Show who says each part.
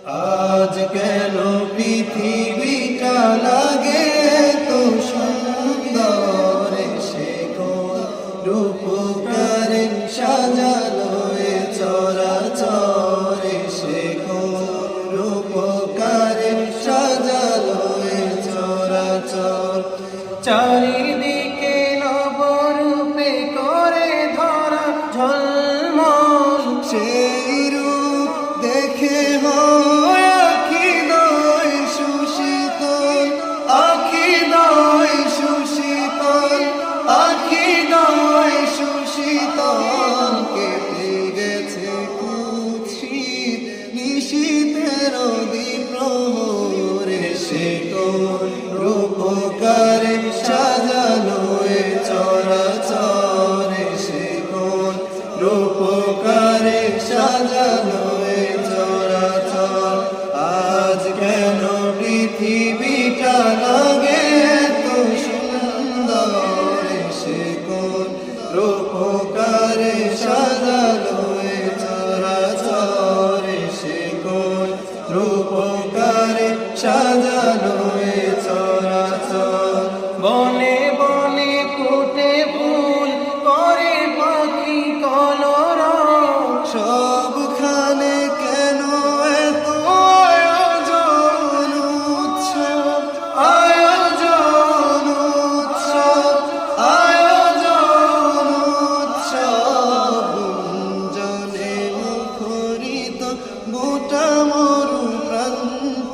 Speaker 1: আজ কেন পৃথিবীটা লাগে তো সুন্দর, সে কোন রূপকারে সাজালো এ চরাচর, সে কোন রূপকারে সাজালো এ চরাচর। চারিদিকে নবরূপে করে ধরা ঝলমল, সেই রূপ দেখে হয় আখিদয় সুশীতল, আখিদয় সুশীতল, আখিদয় সুশীতল। কেটে গেছে কুৎসিত নিশীথের দ্বিপ্রহরে, সে কোন রূপকারে সাজালো এ চরাচর, সে কোন রূপকারে সাজালো এ চরাচর। আজ কেন পৃথিবীটা লাগে তো সুন্দর, সে কোন রূপকারে সাজালো এ চরাচর, সে কোন রূপকারে সাজালো এ চরাচর। বনে বনে ফুটে ফুল করে পাখি কলরব, সবখানে কেন এত আয়োজন উৎসব, আয়োজন উৎসব, আয়োজন উৎসব। গুঞ্জনে মুখরিত গোটা মরু প্রান্তর,